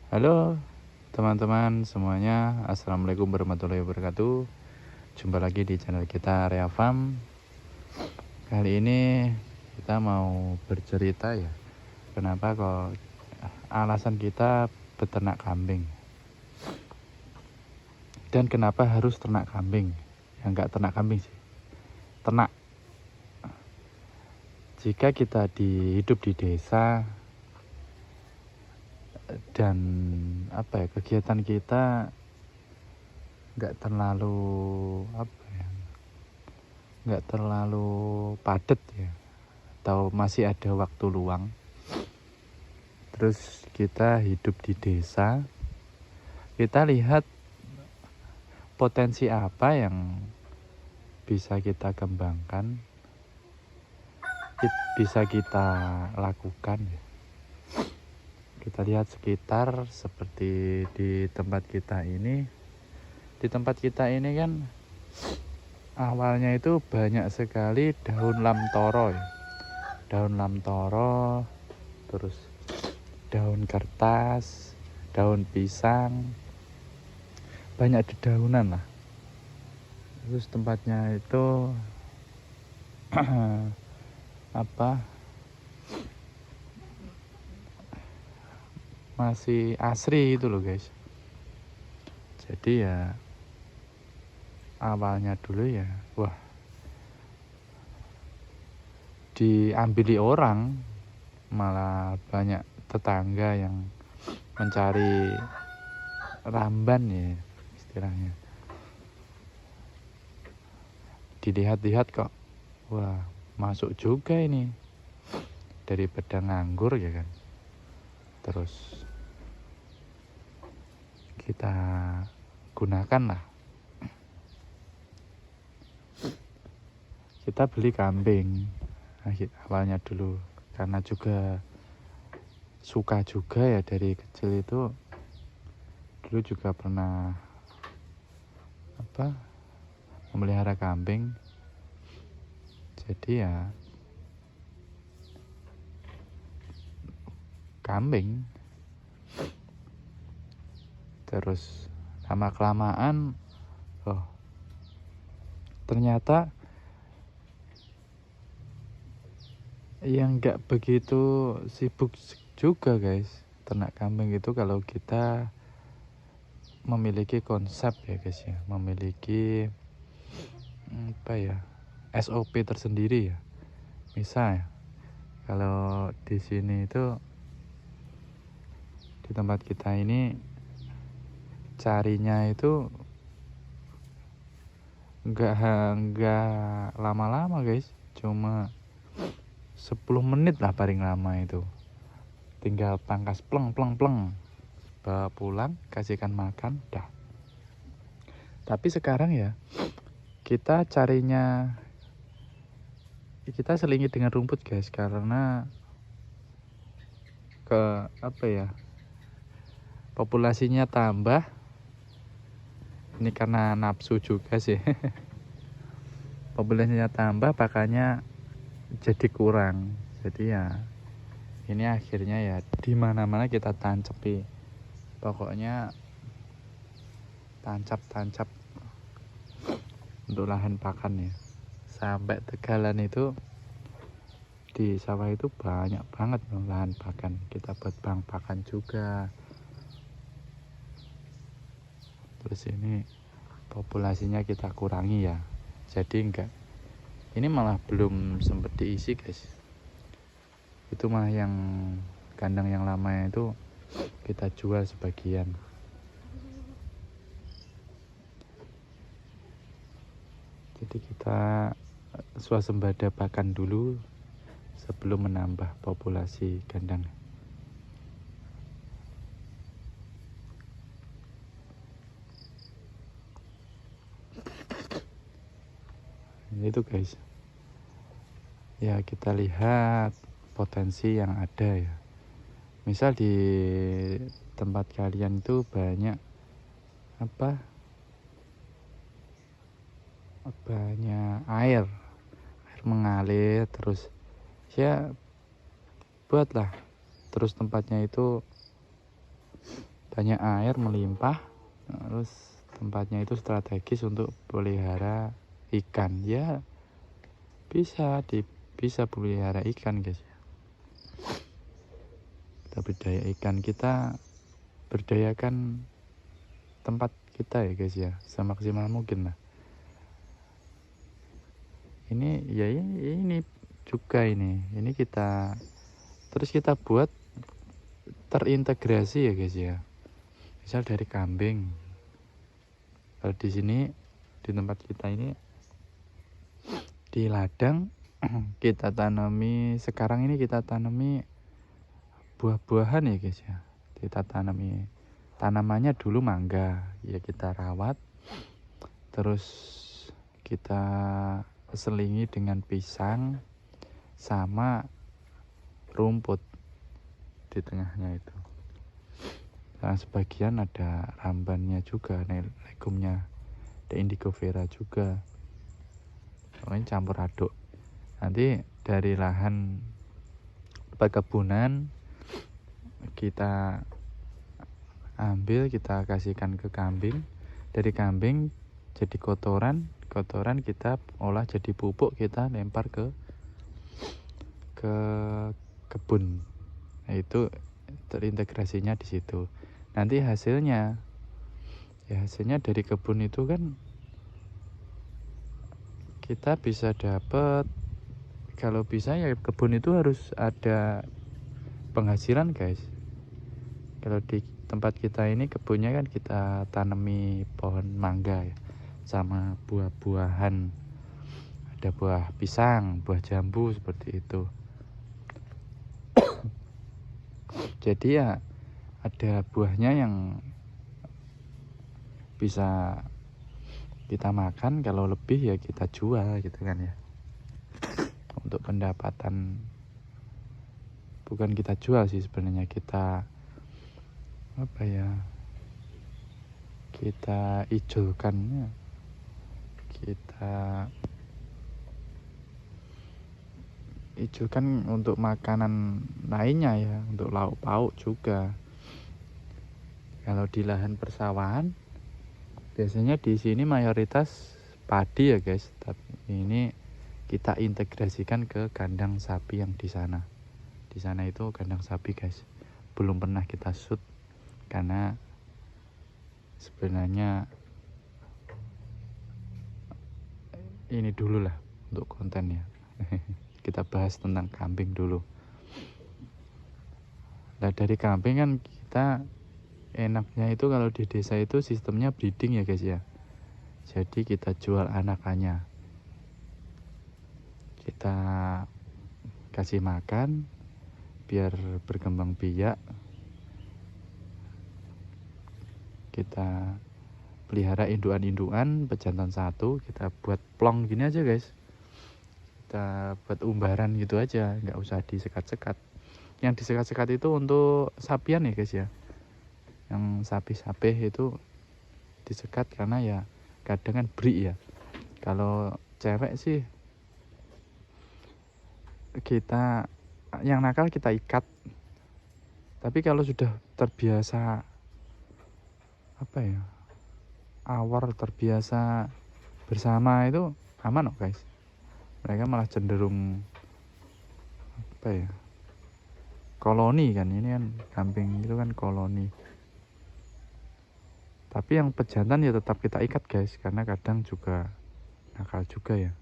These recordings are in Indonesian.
Halo teman-teman semuanya, Assalamualaikum warahmatullahi wabarakatuh. Jumpa lagi di channel kita Area Farm. Kali ini kita mau bercerita ya, kenapa kok alasan kita beternak kambing dan kenapa harus ternak kambing. Ya enggak ternak kambing sih, ternak. Jika kita hidup di desa dan kegiatan kita nggak terlalu nggak terlalu padat ya, atau masih ada waktu luang, terus kita hidup di desa, kita lihat potensi apa yang bisa kita kembangkan, bisa kita lakukan. Kita lihat sekitar seperti di tempat kita ini. Di tempat kita ini kan awalnya itu banyak sekali daun lamtoro ya. Daun lamtoro, terus daun kertas, daun pisang, banyak dedaunan lah. Terus tempatnya itu masih asri itu loh guys. Jadi ya awalnya dulu ya, wah, diambili orang, malah banyak tetangga yang mencari ramban ya istilahnya. Dilihat-lihat kok, wah, masuk juga ini, daripada nganggur ya kan. Terus kita gunakan lah, kita beli kambing awalnya dulu, karena juga suka juga ya. Dari kecil itu dulu juga pernah memelihara kambing. Jadi ya kambing. Terus lama kelamaan ternyata yang nggak begitu sibuk juga guys ternak kambing itu, kalau kita memiliki konsep ya guys ya, memiliki SOP tersendiri ya. Misal ya, kalau di sini itu, di tempat kita ini, carinya itu nggak lama-lama guys, cuma 10 menit lah paling lama itu. Tinggal pangkas pleng, bawa pulang, kasihkan makan, dah. Tapi sekarang ya, kita carinya, kita selingi dengan rumput guys, karena populasinya tambah. Ini karena nafsu juga sih. Populasinya tambah, makanya jadi kurang. Jadi ya ini akhirnya ya di mana-mana kita tancepi. Pokoknya tancap untuk lahan pakan ya. Sampai Tegalan itu, di sawah itu banyak banget lahan pakan. Kita buat bank pakan juga. Terus ini populasinya kita kurangi ya. Jadi enggak, ini malah belum sempat diisi guys. Itu malah yang kandang yang lama itu kita jual sebagian. Jadi kita swasembada pakan dulu sebelum menambah populasi kandang. Itu guys ya, kita lihat potensi yang ada ya. Misal di tempat kalian itu banyak banyak air mengalir, terus ya buatlah terus tempatnya itu banyak air melimpah, terus tempatnya itu strategis untuk pelihara ikan. Ya bisa pelihara ikan guys. Kita berdaya ikan, kita berdayakan tempat kita ya guys ya, semaksimal mungkin lah. Ini juga ini kita terus kita buat terintegrasi ya guys ya. Misal dari kambing, kalau di sini di tempat kita ini di ladang kita tanami, sekarang ini kita tanami buah-buahan ya guys ya. Kita tanami, tanamannya dulu mangga ya, kita rawat, terus kita selingi dengan pisang sama rumput di tengahnya itu. Nah, sebagian ada rambannya juga, legumnya, ada indigo vera juga. Pokoknya campur aduk. Nanti dari lahan perkebunan kita ambil, kita kasihkan ke kambing. Dari kambing jadi kotoran kita olah jadi pupuk, kita lempar ke kebun. Nah, itu terintegrasinya di situ. Nanti hasilnya dari kebun itu kan kita bisa dapat, kalau bisa ya kebun itu harus ada penghasilan guys. Kalau di tempat kita ini kebunnya kan kita tanami pohon mangga ya, sama buah-buahan, ada buah pisang, buah jambu seperti itu. Jadi ya ada buahnya yang bisa kita makan, kalau lebih ya kita jual gitu kan ya, untuk pendapatan. Bukan kita jual sih sebenarnya, kita kita ijolkannya, kita ijolkan untuk makanan lainnya ya, untuk lauk pauk juga. Kalau di lahan persawahan biasanya di sini mayoritas padi ya guys, tapi ini kita integrasikan ke kandang sapi yang di sana. Di sana itu kandang sapi guys, belum pernah kita shoot karena sebenarnya ini dulu lah untuk kontennya. Kita bahas tentang kambing dulu. Nah, dari kambing kan kita enaknya itu kalau di desa itu sistemnya breeding ya guys ya. Jadi kita jual anakannya, kita kasih makan biar berkembang biak, kita pelihara induan-induan pejantan satu, kita buat plong gini aja guys, kita buat umbaran gitu aja, nggak usah disekat-sekat. Yang disekat-sekat itu untuk sapian ya guys ya, yang sapi-sapi itu disekat karena ya kadang kan beri ya. Kalau cewek sih kita yang nakal kita ikat, tapi kalau sudah terbiasa awar, terbiasa bersama itu aman kok guys. Mereka malah cenderung koloni kan, ini kan kambing itu kan koloni. Tapi yang pejantan ya tetap kita ikat guys, karena kadang juga nakal juga ya.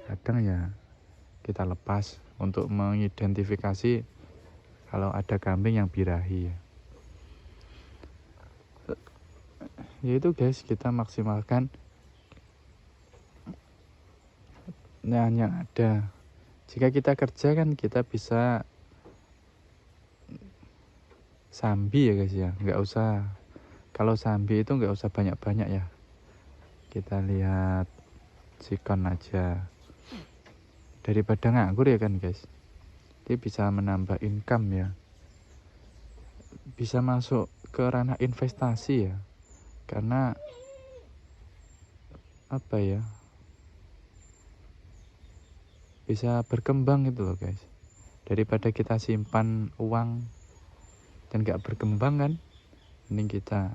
Kadang ya kita lepas untuk mengidentifikasi kalau ada kambing yang birahi ya. Ya itu guys, kita maksimalkan yang ada. Jika kita kerja kan kita bisa sambi ya guys ya, nggak usah, kalau sambi itu nggak usah banyak-banyak ya, kita lihat sikon aja daripada nganggur ya kan guys. Dia bisa menambah income ya, bisa masuk ke ranah investasi ya, karena bisa berkembang gitu loh guys. Daripada kita simpan uang dan gak berkembang kan, mending kita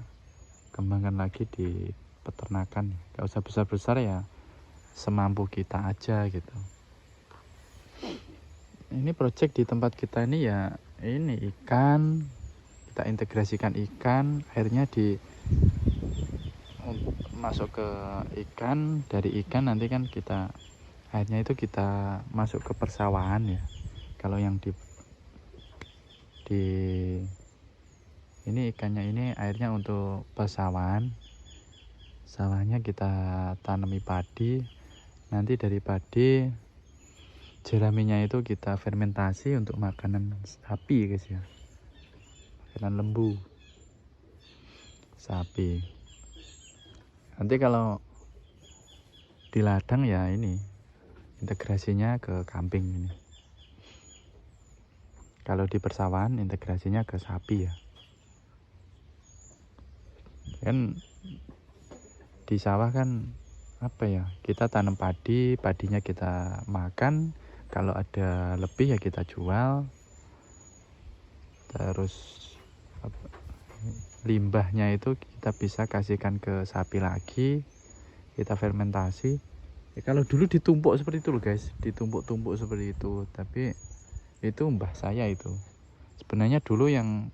kembangkan lagi di peternakan. Gak usah besar-besar ya, semampu kita aja gitu. Ini project di tempat kita ini ya, ini ikan, kita integrasikan ikan, akhirnya masuk ke ikan, dari ikan nanti kan kita akhirnya itu kita masuk ke persawahan ya. Kalau yang di ini ikannya ini airnya untuk persawahan, sawahnya kita tanami padi, nanti dari padi jeraminya itu kita fermentasi untuk makanan sapi guys ya, makanan lembu sapi. Nanti kalau di ladang ya ini integrasinya ke kambing ini. Kalau di persawahan integrasinya ke sapi ya. Kan di sawah kan apa ya, kita tanam padi, padinya kita makan, kalau ada lebih ya kita jual. Terus limbahnya itu kita bisa kasihkan ke sapi lagi, kita fermentasi ya. Kalau dulu ditumpuk seperti itu loh guys, ditumpuk-tumpuk seperti itu, tapi itu mbah saya itu sebenarnya dulu yang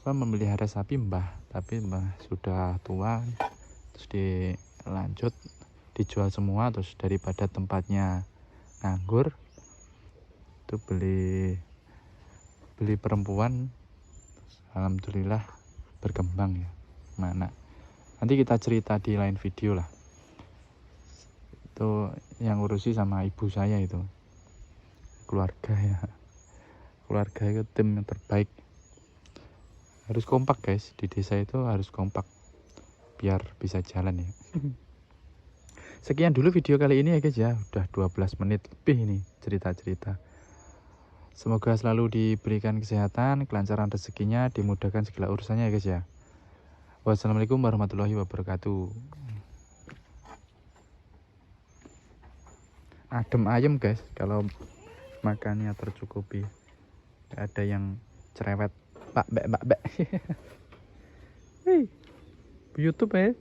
memelihara sapi mbah, tapi mbah sudah tua, terus dilanjut dijual semua. Terus daripada tempatnya nganggur itu beli perempuan, alhamdulillah berkembang ya. Mana nanti kita cerita di lain video lah, itu yang urusi sama ibu saya itu, keluarga ya, keluarga itu tim yang terbaik. Harus kompak guys, di desa itu harus kompak biar bisa jalan ya. Sekian dulu video kali ini ya guys ya, udah 12 menit lebih ini cerita-cerita. Semoga selalu diberikan kesehatan, kelancaran rezekinya, dimudahkan segala urusannya ya guys ya. Wassalamualaikum warahmatullahi wabarakatuh. Adem ayem guys kalau makannya tercukupi, gak ada yang cerewet. Pak bek. YouTube ya.